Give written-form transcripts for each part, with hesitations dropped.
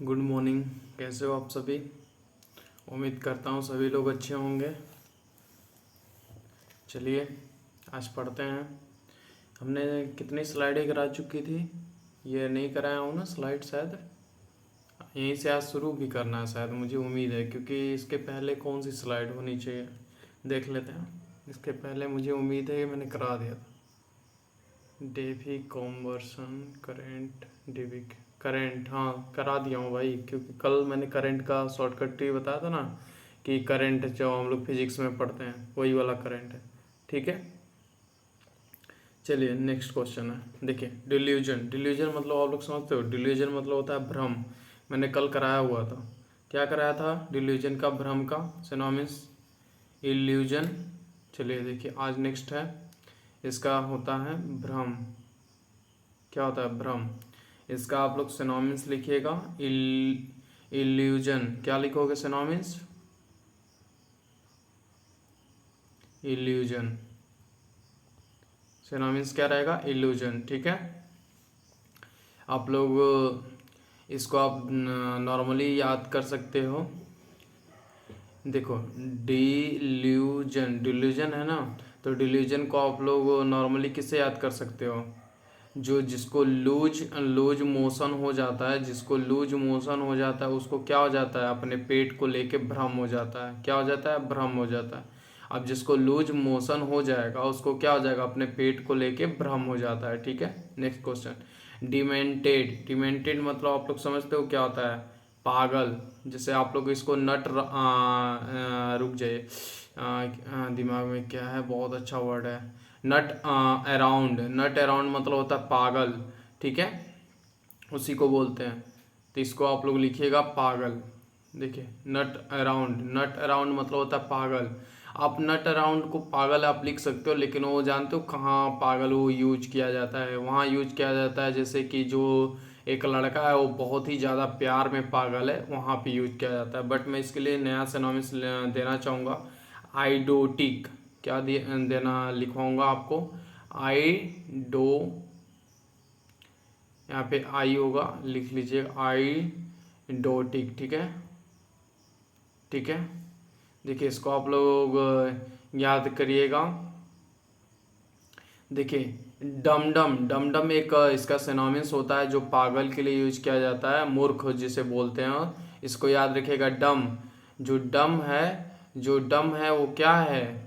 Good morning. कैसे हो आप सभी? उम्मीद करता हूँ सभी लोग अच्छे होंगे। चलिए आज पढ़ते हैं। हमने कितनी स्लाइडें करा चुकी थी? ये नहीं कराया हूँ ना स्लाइड शायद। यहीं से आज शुरू भी करना है शायद, मुझे उम्मीद है, क्योंकि इसके पहले कौन सी स्लाइड होनी चाहिए देख लेते हैं। इसके पहले मुझे उम्मीद है कि मैंने करा दिया था। डेवी कॉन्वर्सन करेंट डीवी करेंट, हाँ करा दिया हूँ भाई, क्योंकि कल मैंने करंट का शॉर्टकट ट्री बताया था ना कि करंट जो हम लोग फिजिक्स में पढ़ते हैं वही वाला करंट है। ठीक है, चलिए नेक्स्ट क्वेश्चन है। देखिए डिल्यूजन, डिल्यूजन मतलब आप लोग समझते हो, डिल्यूजन मतलब होता है भ्रम। मैंने कल कराया हुआ था। क्या कराया था? डिल्यूजन का, भ्रम का सिनोनिम्स इल्यूजन। चलिए देखिए आज नेक्स्ट है, इसका होता है भ्रम। क्या होता है? भ्रम। इसका आप लोग सिनोनिम्स लिखिएगा। इल्यूजन क्या लिखोगे सिनोनिम्स? इल्यूजन सिनोनिम्स क्या रहेगा? इल्यूजन। ठीक है, आप लोग इसको आप नॉर्मली याद कर सकते हो। देखो डिल्यूजन, डिल्यूजन है ना, तो डिल्यूजन को आप लोग नॉर्मली किससे याद कर सकते हो? जो जिसको लूज लूज मोशन हो जाता है, जिसको लूज मोशन हो जाता है उसको क्या हो जाता है? अपने पेट को लेके भ्रम हो जाता है। क्या हो जाता है? भ्रम हो जाता है। अब जिसको लूज मोशन हो जाएगा उसको क्या हो जाएगा? अपने पेट को लेके भ्रम हो जाता है। ठीक है, नेक्स्ट क्वेश्चन। डिमेंटेड, डिमेंटेड मतलब आप लोग समझते हो क्या होता है? पागल। जैसे आप लोग इसको रुक जाइए, दिमाग में क्या है, बहुत अच्छा वर्ड है, नट अराउंड। नट अराउंड मतलब होता है पागल। ठीक है, उसी को बोलते हैं, तो इसको आप लोग लिखिएगा पागल। देखिए नट अराउंड, नट अराउंड मतलब होता है पागल। आप नट अराउंड को पागल आप लिख सकते हो, लेकिन वो जानते हो कहाँ पागल वो यूज किया जाता है? वहाँ यूज किया जाता है जैसे कि जो एक लड़का है वो बहुत ही ज़्यादा प्यार में पागल है, वहाँ पे यूज किया जाता है। बट मैं इसके लिए नया सिनोनिम्स देना चाहूँगा, आइडोटिक। क्या देना लिखवाऊंगा आपको? आइडो, यहाँ पे आई होगा, लिख लीजिए आइडोटिक। ठीक है, ठीक है, देखिए इसको आप लोग याद करिएगा। देखिए डमडम, डमडम एक इसका सिनोनिम्स होता है जो पागल के लिए यूज किया जाता है, मूर्ख जिसे बोलते हैं। इसको याद रखिएगा, डम। जो डम है, जो डम है वो क्या है?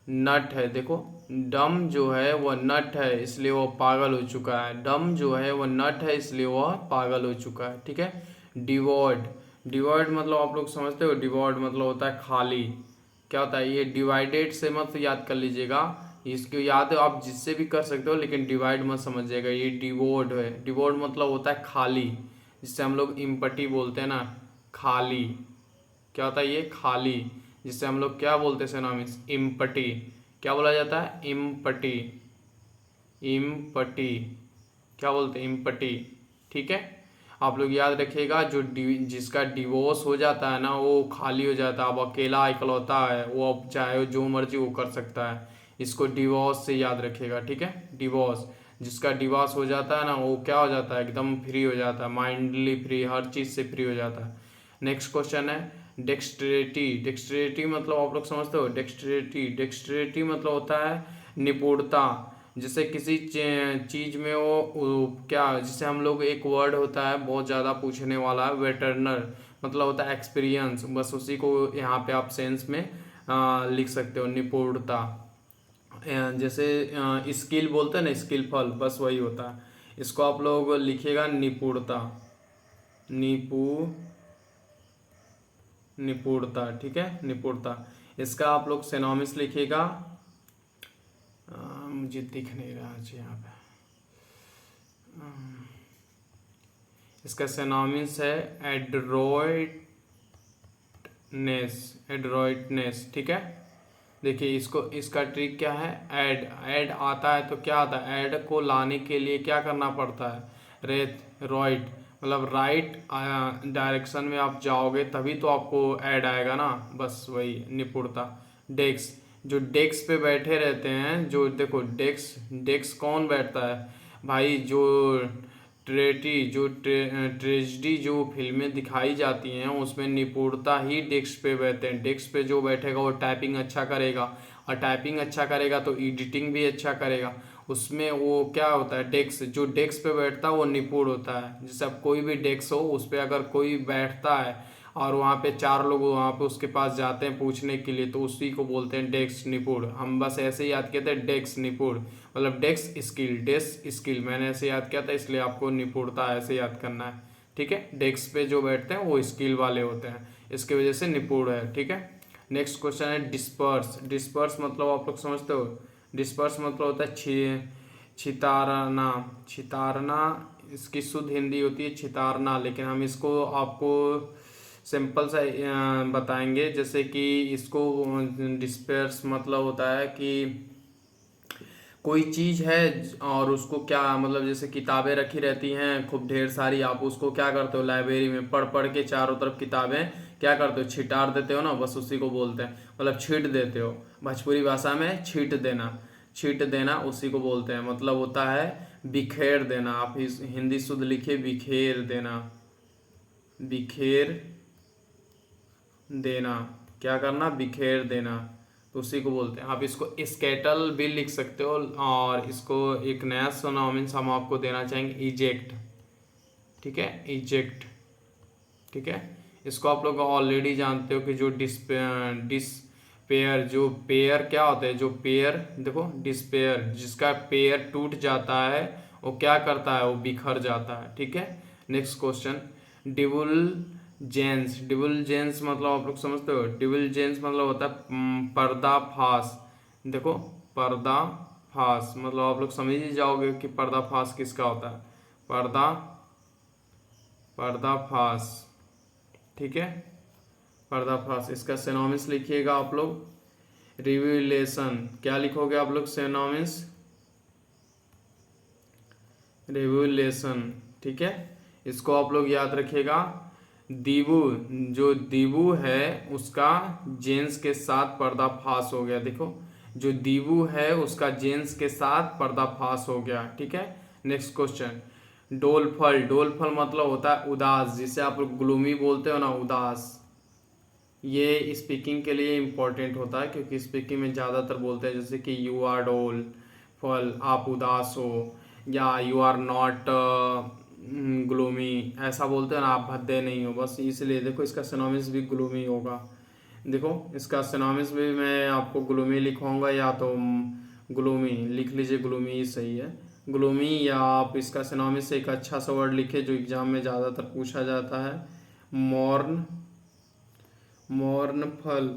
नट है। देखो डम जो है वह नट है, इसलिए वह पागल हो चुका है। डम जो है वह नट है, इसलिए वह पागल हो चुका है। ठीक है, डिवॉर्ड, डिवॉर्ड मतलब आप लोग समझते हो, डिवॉर्ड मतलब होता है खाली। क्या होता है? ये डिवाइडेड से मत याद कर लीजिएगा, इसको याद है आप जिससे भी कर सकते हो, लेकिन डिवाइड मत समझिएगा। ये डिवोर्ड है, डिवोर्ड मतलब होता है खाली, जिससे हम लोग इम्पटी बोलते हैं ना, खाली। क्या होता है? ये खाली, जिससे हम लोग क्या बोलते हैं सिनोनिम्स? इम्पटी। क्या बोला जाता है? Empty, empty. क्या बोलते हैं? इम्पटी। ठीक है, आप लोग याद रखिएगा, जो जिसका डिवोर्स हो जाता है ना वो खाली हो जाता है। अब अकेला इकलौता है वो, अब चाहे जो मर्जी वो कर सकता है। इसको डिवोर्स से याद रखिएगा। ठीक है, डिवोर्स, जिसका डिवोर्स हो जाता है ना वो क्या हो जाता है? एकदम फ्री हो जाता है, माइंडली फ्री, हर चीज़ से फ्री हो जाता है। नेक्स्ट क्वेश्चन है डेक्सट्रेटी। डेक्सट्रेटी मतलब आप लोग समझते हो? डेक्सट्रेटी, डेक्सट्रेटी मतलब होता है निपुणता। जैसे किसी चीज में वो क्या, जिसे हम लोग एक वर्ड होता है बहुत ज़्यादा पूछने वाला है, वेटरनर मतलब होता है एक्सपीरियंस। बस उसी को यहाँ पे आप सेंस में लिख सकते हो, निपुणता। जैसे स्किल बोलते हैं ना, स्किलफल, बस वही होता है। इसको आप लोग लिखिएगा निपुणता, निपु निपुणता। ठीक है, निपुणता। इसका आप लोग सिनोनिम्स लिखिएगा। मुझे दिख नहीं रहा है यहाँ पे। इसका सिनोनिम्स है एड्रोइटनेस, एड्रोइटनेस। ठीक है, देखिए इसको, इसका ट्रिक क्या है? ऐड, ऐड आता है तो क्या आता है? ऐड को लाने के लिए क्या करना पड़ता है? रेट, रॉइट मतलब राइट डायरेक्शन में आप जाओगे तभी तो आपको ऐड आएगा ना, बस वही निपुणता। डेस्क, जो डेस्क पे बैठे रहते हैं, जो देखो डेस्क, डेस्क कौन बैठता है भाई? जो ट्रेजिडी जो फिल्में दिखाई जाती हैं उसमें निपुणता ही डेस्क पे बैठते हैं। डेस्क पे जो बैठेगा वो टाइपिंग अच्छा करेगा, और टाइपिंग अच्छा करेगा तो एडिटिंग भी अच्छा करेगा। उसमें वो क्या होता है, डेस्क, जो डेस्क पे बैठता है वो निपुण होता है। जैसे अब कोई भी डेस्क हो उस पर अगर कोई बैठता है और वहाँ पे चार लोग वहाँ पे उसके पास जाते हैं पूछने के लिए, तो उसी को बोलते हैं डेस्क निपुण। हम बस ऐसे ही याद कहते हैं डेस्क निपुण, मतलब डेस्क स्किल, डेस्क स्किल मैंने ऐसे याद किया था, इसलिए आपको निपुणता ऐसे याद करना है। ठीक है, डेस्क पे जो बैठते हैं वो स्किल वाले होते हैं, इसकी वजह से निपुण है। ठीक है, नेक्स्ट क्वेश्चन है डिस्पर्स। डिस्पर्स मतलब आप लोग समझते हो, डिस्पर्स मतलब होता है छितारना। छितारना इसकी शुद्ध हिंदी होती है छितारना, लेकिन हम इसको आपको सिंपल सा बताएंगे। जैसे कि इसको डिस्पर्स मतलब होता है कि कोई चीज़ है और उसको क्या मतलब, जैसे किताबें रखी रहती हैं खूब ढेर सारी, आप उसको क्या करते हो लाइब्रेरी में पढ़ पढ़ के चारों तरफ किताबें क्या करते हो, छिटार देते हो ना, बस उसी को बोलते हैं, मतलब छीट देते हो। भोजपुरी भाषा में छीट देना, छीट देना उसी को बोलते हैं, मतलब होता है बिखेर देना। आप इस हिंदी शुद्ध लिखिए बिखेर देना, बिखेर देना, क्या करना, बिखेर देना, तो उसी को बोलते हैं। आप इसको स्केटल भी लिख सकते हो, और इसको एक नया सिनोनिम्स हम आपको देना चाहेंगे, इजेक्ट। ठीक है, इजेक्ट। ठीक है, इसको आप लोग ऑलरेडी जानते हो कि जो डिस्पेयर, जो पेयर क्या होता है, जो पेयर देखो डिस्पेयर, जिसका पेयर टूट जाता है वो क्या करता है, वो बिखर जाता है। ठीक है, नेक्स्ट क्वेश्चन डिवुलजेंस। डिवुलजेंस मतलब आप लोग समझते हो, डिवुलजेंस मतलब होता है पर्दाफाश। देखो पर्दाफाश मतलब आप लोग समझ ही जाओगे कि पर्दाफाश किसका होता है, पर्दाफाश। ठीक है, पर्दाफाश, इसका सिनोनिम्स लिखिएगा आप लोग, रिविलेशन। क्या लिखोगे आप लोग सिनोनिम्स, रिविलेशन। ठीक है, इसको आप लोग याद रखिएगा। दीबू, जो दीबू है उसका जेंस के साथ पर्दाफाश हो गया। देखो जो दीबू है उसका जेंस के साथ पर्दाफाश हो गया। ठीक है, नेक्स्ट क्वेश्चन डोलफल। डोलफल मतलब होता है उदास, जिसे आप लोग ग्लूमी बोलते हो ना, उदास। ये स्पीकिंग के लिए इम्पोर्टेंट होता है, क्योंकि स्पीकिंग में ज़्यादातर बोलते हैं जैसे कि यू आर डोल फल, आप उदास हो, या यू आर नॉट ग्लूमी, ऐसा बोलते हैं ना, आप भद्दे नहीं हो। बस इसलिए देखो इसका सिनोनिम्स भी ग्लूमी होगा। देखो इसका सिनोनिम्स भी मैं आपको ग्लूमी लिखवाऊंगा, या तो ग्लूमी लिख लीजिए, ग्लूमी ही सही है, ग्लूमी। या आप इसका सिनोनिम्स एक अच्छा सा वर्ड लिखे जो एग्जाम में ज़्यादातर पूछा जाता है, मॉर्न, मॉर्न फल।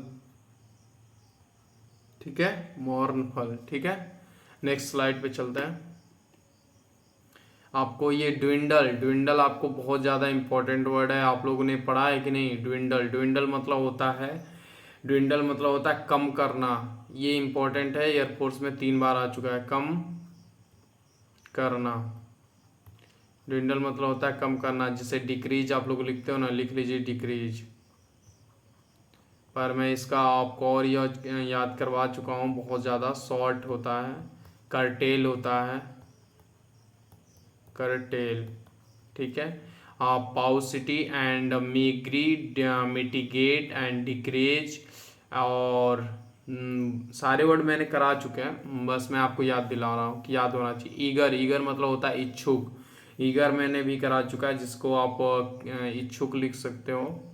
ठीक है, मॉर्न फल। ठीक है, नेक्स्ट स्लाइड पे चलते हैं। आपको ये ड्विंडल, ड्विंडल आपको बहुत ज़्यादा इंपॉर्टेंट वर्ड है, आप लोगों ने पढ़ा है कि नहीं। ड्विंडल, ड्विंडल मतलब होता है, ड्विंडल मतलब होता है कम करना। ये इंपॉर्टेंट है, एयरफोर्स में 3 बार आ चुका है, कम करना। ड्विंडल मतलब होता है कम करना, जिसे डिक्रीज आप लोग लिखते हो ना, लिख लीजिए डिक्रीज। पर मैं इसका आपको और याद करवा चुका हूँ, बहुत ज़्यादा शॉर्ट होता है, करटेल होता है, करटेल। ठीक है, पाउसिटी एंड मीग्री, मिटिगेट एंड डिक्रीज, और सारे वर्ड मैंने करा चुके हैं, बस मैं आपको याद दिला रहा हूँ कि याद होना चाहिए। ईगर, ईगर मतलब होता है इच्छुक, ईगर मैंने भी करा चुका है, जिसको आप इच्छुक लिख सकते हो।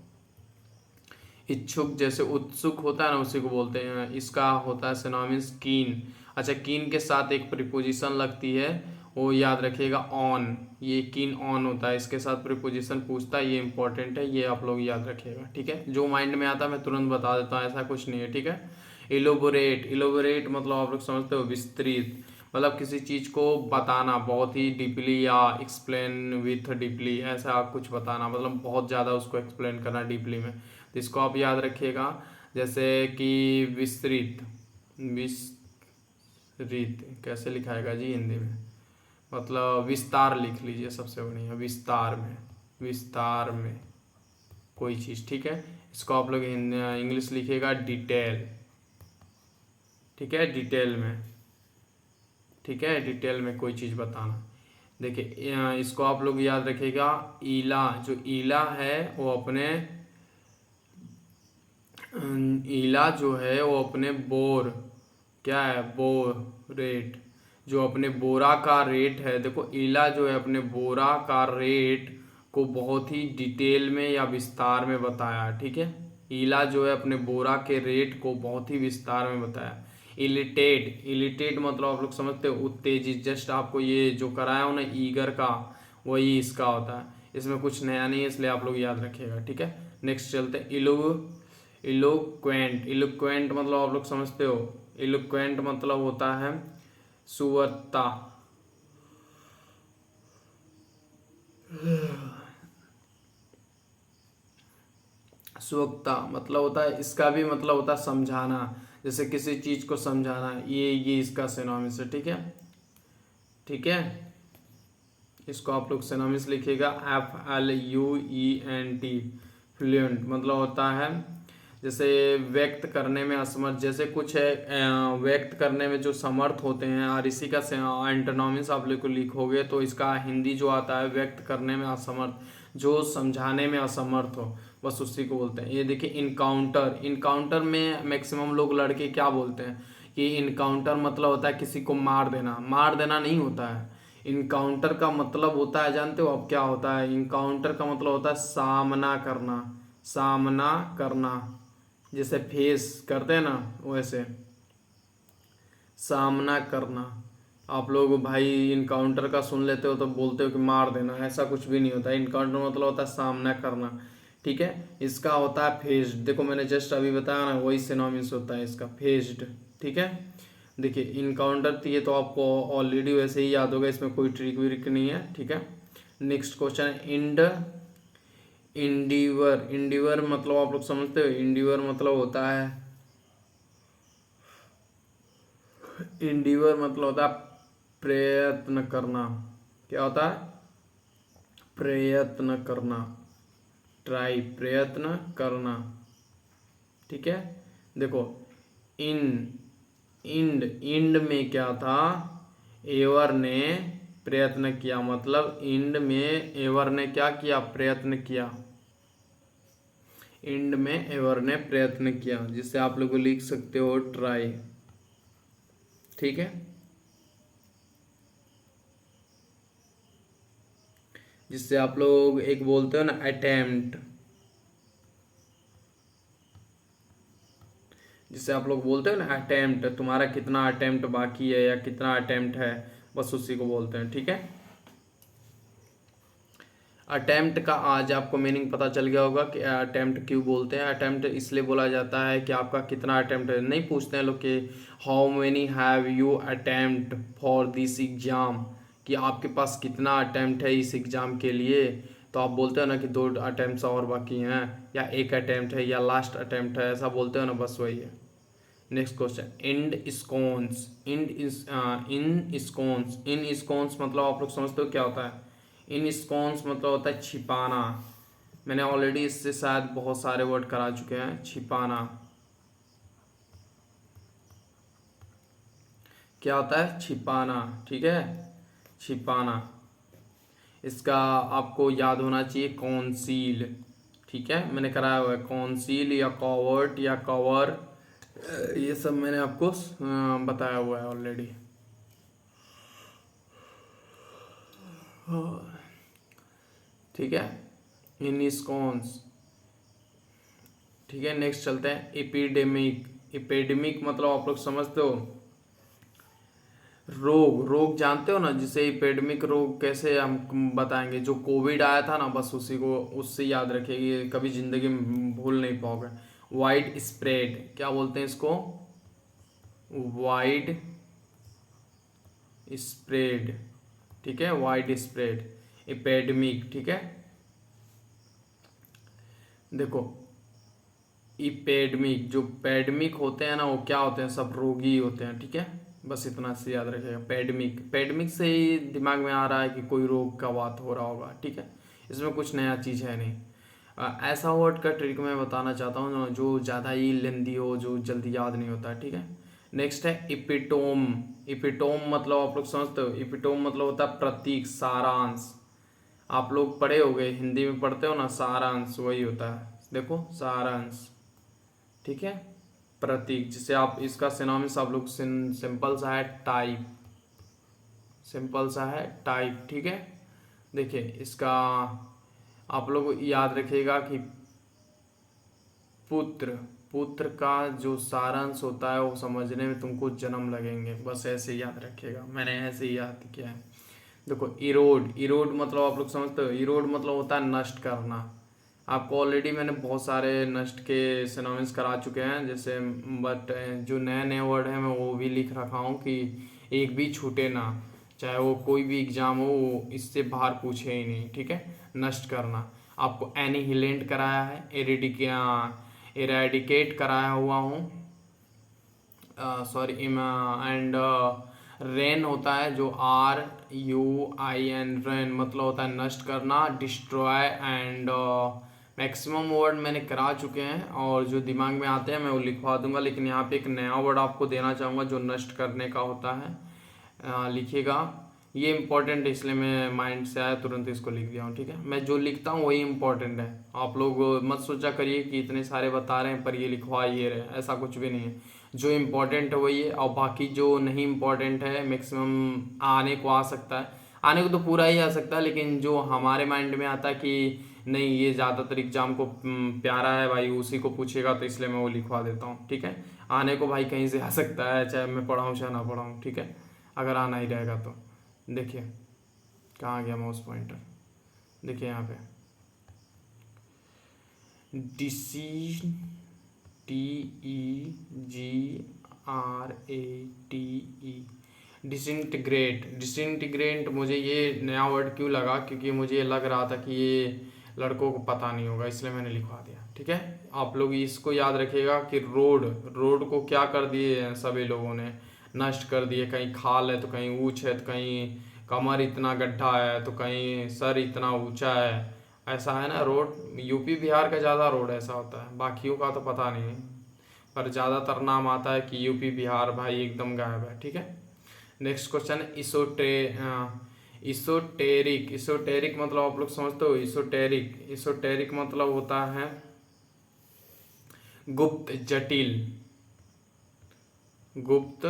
इच्छुक जैसे उत्सुक होता है ना, उसी को बोलते हैं। इसका होता है सिनोनिम्स कीन। अच्छा, कीन के साथ एक प्रीपोजिशन लगती है, वो याद रखिएगा, ऑन। ये कीन ऑन होता है, इसके साथ प्रीपोजिशन पूछता है, ये इंपॉर्टेंट है, ये आप लोग याद रखिएगा। ठीक है, जो माइंड में आता है मैं तुरंत बता देता हूँ, ऐसा कुछ नहीं है। ठीक है, इलोबोरेट, इलोबोरेट मतलब आप लोग समझते हो विस्तृत, मतलब किसी चीज़ को बताना बहुत ही डीपली, या एक्सप्लेन विथ डीपली, ऐसा कुछ बताना, मतलब बहुत ज़्यादा उसको एक्सप्लेन करना डीपली में। तो इसको आप याद रखिएगा, जैसे कि विस्तृत, विस्तृत कैसे लिखाएगा जी हिंदी में, मतलब विस्तार लिख लीजिए, सबसे बढ़िया विस्तार में, विस्तार में कोई चीज़। ठीक है, इसको आप लोग इंग्लिश लिखिएगा डिटेल। ठीक है, डिटेल में। ठीक है, डिटेल में कोई चीज़ बताना। देखिए इसको आप लोग याद रखिएगा। ईला, जो ईला है वो अपने ईला जो है वो अपने बोर, क्या है, बोर रेट, जो अपने बोरा का रेट है। देखो ईला जो है अपने बोरा का रेट को बहुत ही डिटेल में या विस्तार में बताया, ठीक है। ईला जो है अपने बोरा के रेट को बहुत ही विस्तार में बताया। इलिटेट, इलिटेट मतलब आप लोग समझते हो उत्तेजित। जस्ट आपको ये जो कराया हो ना ईगर का, वही इसका होता है। इसमें कुछ नया नहीं है, इसलिए आप लोग याद रखिएगा, ठीक है। नेक्स्ट चलते हैं। इलोक्वेंट, इलोक्वेंट मतलब आप लोग समझते हो। इलोक्वेंट मतलब होता है सुवक्ता, सुवक्ता मतलब होता है, इसका भी मतलब होता है समझाना, जैसे किसी चीज को समझाना, ये इसका सिनोनिम्स है, ठीक है। ठीक है, इसको आप लोग सिनोनिम्स लिखिएगा। FLUENT, फ्लुएंट मतलब होता है जैसे व्यक्त करने में असमर्थ, जैसे कुछ है व्यक्त करने में जो समर्थ होते हैं, और इसी का एंटोनिम्स आप लोग को लिखोगे तो इसका हिंदी जो आता है व्यक्त करने में असमर्थ, जो समझाने में असमर्थ हो, बस उसी को बोलते हैं। ये देखिए इनकाउंटर, इनकाउंटर में मैक्सिमम लोग लड़के क्या बोलते हैं कि इनकाउंटर मतलब होता है किसी को मार देना। मार देना नहीं होता है। इनकाउंटर का मतलब होता है, जानते हो अब क्या होता है? इनकाउंटर का मतलब होता है सामना करना, सामना करना, जैसे फेस करते हैं ना वैसे सामना करना। आप लोग भाई इनकाउंटर का सुन लेते हो तो बोलते हो कि मार देना, ऐसा कुछ भी नहीं होता। इनकाउंटर मतलब होता है सामना करना, ठीक है। इसका होता है फेस्ड, देखो मैंने जस्ट अभी बताया ना, वही सिनोनिम्स होता है इसका, फेस्ड, ठीक है। देखिए इनकाउंटर ये तो आपको ऑलरेडी वैसे ही याद होगा, इसमें कोई ट्रिक विक नहीं है, ठीक है। नेक्स्ट क्वेश्चन है इंडिवर, इंडिवर मतलब आप लोग समझते हो। इंडिवर मतलब होता है, इंडिवर मतलब होता है प्रयत्न करना। क्या होता है? प्रयत्न करना, ट्राई, प्रयत्न करना, ठीक है। देखो इन इंड में क्या था? एवर ने प्रयत्न किया, मतलब इंड में एवर ने क्या किया? प्रयत्न किया। इंड में एवर ने प्रयत्न किया, जिससे आप लोग लिख सकते हो ट्राई, ठीक है। जिससे आप लोग एक बोलते हो ना अटेम्प्ट, जिससे आप लोग बोलते हो ना अटेम्प्ट, तुम्हारा कितना अटेम्प्ट बाकी है या कितना अटेम्प्ट है, बस उसी को बोलते हैं, ठीक है। अटेम्प्ट का आज आपको मीनिंग पता चल गया होगा कि अटेम्प्ट क्यों बोलते हैं। अटेम्प्ट इसलिए बोला जाता है कि आपका कितना अटेम्प्ट है। नहीं पूछते हैं लोग कि how many have you attempt for this exam, कि आपके पास कितना अटेम्प्ट है इस एग्जाम के लिए, तो आप बोलते हो ना कि 2 अटेम्प्ट और बाकी हैं, या 1 अटेम्प्ट है, या लास्ट अटेम्प्ट है, ऐसा बोलते हो ना, बस वही है। नेक्स्ट क्वेश्चन, इंड स्कोन्स, इन स्कोन्स, इन स्कोन्स मतलब आप लोग समझते हो क्या होता है? इन स्कोन्स मतलब होता है छिपाना। मैंने ऑलरेडी इससे शायद बहुत सारे वर्ड करा चुके हैं। छिपाना क्या होता है? छिपाना, ठीक है, छिपाना। इसका आपको याद होना चाहिए कौंसील, ठीक है, मैंने कराया हुआ है कौंसील या कॉवर्ट या कवर, ये सब मैंने आपको बताया हुआ है ऑलरेडी। ठीक है, इनिस्कॉन्स, ठीक है। नेक्स्ट चलते हैं एपिडेमिक, एपिडेमिक मतलब आप लोग समझते हो रोग, रोग जानते हो ना, जिसे एपिडेमिक रोग कैसे हम बताएंगे, जो कोविड आया था ना, बस उसी को, उससे याद रखिए, कभी जिंदगी में भूल नहीं पाओगे। वाइड स्प्रेड, क्या बोलते हैं इसको? वाइड स्प्रेड, ठीक है, वाइड स्प्रेड एपिडेमिक, ठीक है। देखो इपेडमिक, जो पैडमिक होते हैं ना, वो क्या होते हैं? सब रोगी होते हैं, ठीक है। बस इतना से याद रखिएगा। पैडमिक, पैडमिक से ही दिमाग में आ रहा है कि कोई रोग का बात हो रहा होगा, ठीक है। इसमें कुछ नया चीज़ है नहीं। ऐसा वर्ड का ट्रिक मैं बताना चाहता हूँ जो ज़्यादा ही लेंदी हो, जो जल्दी याद नहीं होता है, ठीक है। नेक्स्ट है इपिटोम। इपिटोम मतलब आप लोग समझते हो, इपिटोम मतलब होता है प्रतीक, सारांश। आप लोग पढ़े होगे, हिंदी में पढ़ते हो ना, सारांश वही होता है, देखो सारांश, ठीक है। प्रतीक, जिसे आप इसका सिनोनिम्स आप लोग सिंपल सा है टाइप, सिंपल सा है टाइप, ठीक है। देखिए इसका आप लोग याद रखिएगा कि पुत्र, पुत्र का जो सारांश होता है वो समझने में तुमको जन्म लगेंगे, बस ऐसे याद रखिएगा, मैंने ऐसे ही याद किया है। देखो इरोड, इरोड मतलब आप लोग समझते हो, इरोड मतलब होता है नष्ट करना। आपको ऑलरेडी मैंने बहुत सारे नष्ट के सिनोनिम्स करा चुके हैं जैसे, बट जो नए नए वर्ड हैं मैं वो भी लिख रखा हूँ कि एक भी छूटे ना, चाहे वो कोई भी एग्जाम हो वो इससे बाहर पूछे ही नहीं, ठीक है। नष्ट करना, आपको एनिहिलेंट कराया है, एरेडिकेट कराया हुआ हूँ, सॉरी, एंड रेन होता है जो RUIN, रेन मतलब होता है नष्ट करना, डिस्ट्रॉय एंड मैक्सिमम वर्ड मैंने करा चुके हैं और जो दिमाग में आते हैं मैं वो लिखवा दूंगा, लेकिन यहाँ पे एक नया वर्ड आपको देना चाहूँगा जो नष्ट करने का होता है, लिखिएगा। ये इंपॉर्टेंट है इसलिए मैं माइंड से आया तुरंत इसको लिख दिया हूँ, ठीक है। मैं जो लिखता हूँ वही इंपॉर्टेंट है, आप लोग मत सोचा करिए कि इतने सारे बता रहे हैं पर ये लिखवा ये रहे, ऐसा कुछ भी नहीं है। जो इम्पोर्टेंट है वही है, और बाकी जो नहीं इम्पोर्टेंट है मैक्सिमम आने को आ सकता है, आने को तो पूरा ही आ सकता है, लेकिन जो हमारे माइंड में आता है कि नहीं ये ज़्यादातर एग्जाम को प्यारा है भाई उसी को पूछेगा, तो इसलिए मैं वो लिखवा देता हूँ, ठीक है। आने को भाई कहीं से आ सकता है, चाहे मैं पढ़ाऊँ चाहे ना पढ़ाऊँ, ठीक है, अगर आना ही रहेगा तो। देखिए कहाँ गया माउस पॉइंटर, देखिए यहाँ पे डिसी, DEGRATE, डिसइंटीग्रेट। डिसइंटीग्रेट मुझे ये नया वर्ड क्यों लगा, क्योंकि मुझे लग रहा था कि ये लड़कों को पता नहीं होगा, इसलिए मैंने लिखवा दिया, ठीक है। आप लोग इसको याद रखिएगा कि रोड, रोड को क्या कर दिए हैं सभी लोगों ने, नष्ट कर दिए, कहीं खाल है तो कहीं ऊंच है, तो कहीं कमर इतना गड्ढा है तो कहीं सर इतना ऊंचा है, ऐसा है ना। रोड यूपी बिहार का ज़्यादा रोड ऐसा होता है, बाकियों का तो पता नहीं है, पर ज़्यादातर नाम आता है कि यूपी बिहार भाई एकदम गायब है, ठीक है। नेक्स्ट क्वेश्चन है इsoteric। इsoteric मतलब आप लोग समझते हो, इsoteric, इsoteric मतलब होता है गुप्त जटिल, गुप्त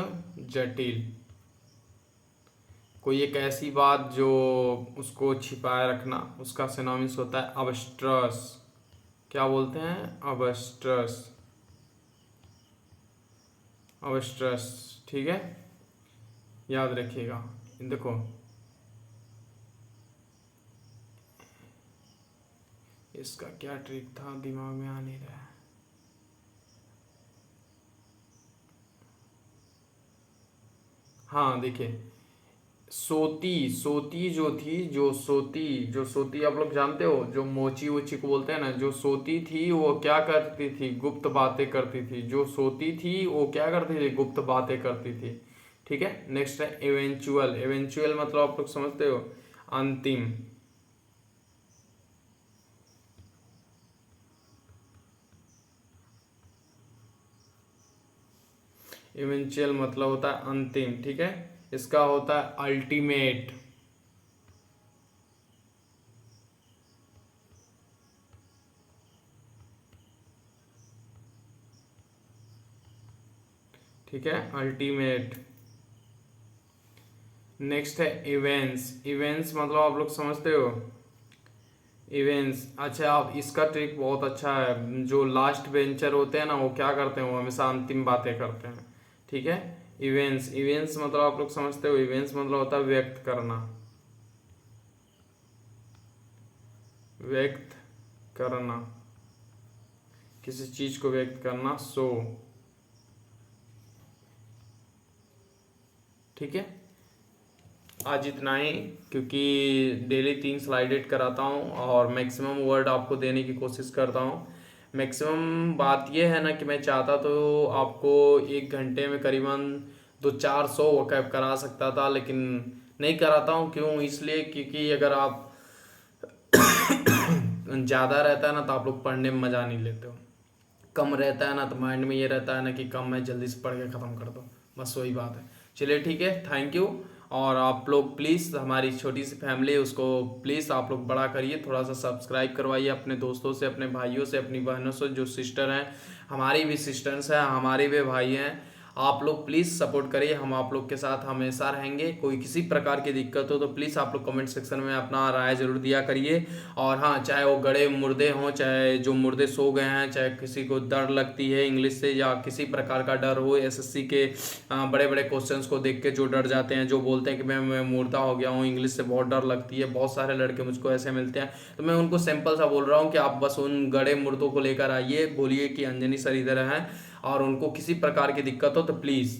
जटिल, कोई एक ऐसी बात जो उसको छिपाए रखना, उसका सिनोनिम्स होता है अबस्ट्रस। क्या बोलते हैं, अबस्ट्रस, अबस्ट्रस, ठीक है, याद रखिएगा। देखो इसका क्या ट्रिक था दिमाग में आ नहीं रहा है, हाँ देखिए सोती, सोती जो थी, जो सोती, जो सोती आप लोग जानते हो, जो मोची वोची को बोलते हैं ना, जो सोती थी वो क्या करती थी, गुप्त बातें करती थी, जो सोती थी वो क्या करती थी, गुप्त बातें करती थी, ठीक है। नेक्स्ट है इवेंचुअल। इवेंचुअल मतलब आप लोग समझते हो अंतिम, इवेंचुअल मतलब होता है अंतिम, ठीक है। इसका होता है अल्टीमेट, ठीक है, अल्टीमेट। नेक्स्ट है इवेंट्स। इवेंट्स मतलब आप लोग समझते हो इवेंट्स, अच्छा आप इसका ट्रिक बहुत अच्छा है, जो लास्ट बेंचर होते हैं ना वो क्या करते हैं, वो हमेशा अंतिम बातें करते हैं, ठीक है। इवेंट्स, इवेंट्स मतलब आप लोग समझते हो, इवेंट्स मतलब होता है व्यक्त करना, व्यक्त करना, किसी चीज को व्यक्त करना, सो, ठीक है। आज इतना ही, क्योंकि डेली 3 स्लाइडेड कराता हूँ और मैक्सिमम वर्ड आपको देने की कोशिश करता हूँ। मैक्सिमम बात यह है ना कि मैं चाहता तो आपको 1 घंटे में करीबन 200-400 वकैब करा सकता था, लेकिन नहीं कराता हूँ, क्यों, इसलिए क्योंकि अगर आप ज़्यादा रहता है ना तो आप लोग पढ़ने में मज़ा नहीं लेते हो, कम रहता है ना तो माइंड में ये रहता है ना कि कम है जल्दी से पढ़ के ख़त्म कर दो। बस वही बात है। चलिए ठीक है, थैंक यू। और आप लोग प्लीज़ हमारी छोटी सी फैमिली है उसको प्लीज़ आप लोग बड़ा करिए, थोड़ा सा सब्सक्राइब करवाइए अपने दोस्तों से, अपने भाइयों से, अपनी बहनों से, जो सिस्टर हैं, हमारी भी सिस्टर्स हैं, हमारे भी भाई हैं। आप लोग प्लीज़ सपोर्ट करिए, हम आप लोग के साथ हमेशा रहेंगे। कोई किसी प्रकार की दिक्कत हो तो प्लीज़ आप लोग कमेंट सेक्शन में अपना राय ज़रूर दिया करिए। और हाँ, चाहे वो गड़े मुर्दे हों, चाहे जो मुर्दे सो गए हैं, चाहे किसी को डर लगती है इंग्लिश से या किसी प्रकार का डर हो, एसएससी के बड़े बड़े क्वेश्चंस को देख के जो डर जाते हैं, जो बोलते हैं कि मैं मुर्दा हो गया हूँ, इंग्लिश से बहुत डर लगती है, बहुत सारे लड़के मुझको ऐसे मिलते हैं। तो मैं उनको सिंपल सा बोल रहा हूँ कि आप बस उन गड़े मुर्दों को लेकर आइए, बोलिए कि अंजनी सर इधर हैं, और उनको किसी प्रकार की दिक्कत हो तो प्लीज़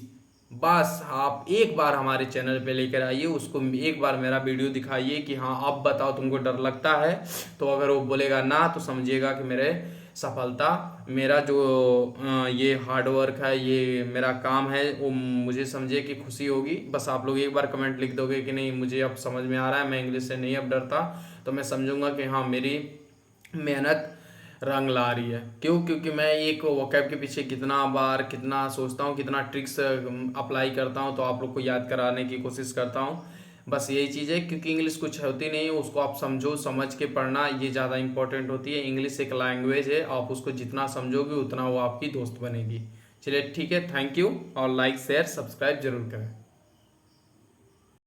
बस आप एक बार हमारे चैनल पे लेकर आइए, उसको एक बार मेरा वीडियो दिखाइए कि हाँ अब बताओ तुमको डर लगता है। तो अगर वो बोलेगा ना तो समझिएगा कि मेरे सफलता, मेरा जो ये हार्ड वर्क है, ये मेरा काम है, वो मुझे समझिए कि खुशी होगी। बस आप लोग एक बार कमेंट लिख दोगे कि नहीं मुझे अब समझ में आ रहा है, मैं इंग्लिश से नहीं अब डरता, तो मैं समझूंगा कि हाँ मेरी मेहनत रंग ला रही है। क्यों? क्योंकि मैं एक वोकैब के पीछे कितना बार कितना सोचता हूँ, कितना ट्रिक्स अप्लाई करता हूँ, तो आप लोग को याद कराने की कोशिश करता हूँ। बस यही चीज़ है, क्योंकि इंग्लिश कुछ होती नहीं है, उसको आप समझो, समझ के पढ़ना ये ज़्यादा इंपॉर्टेंट होती है। इंग्लिश एक लैंग्वेज है, आप उसको जितना समझोगे उतना वो आपकी दोस्त बनेगी। चलिए ठीक है, थैंक यू, और लाइक शेयर सब्सक्राइब जरूर करें।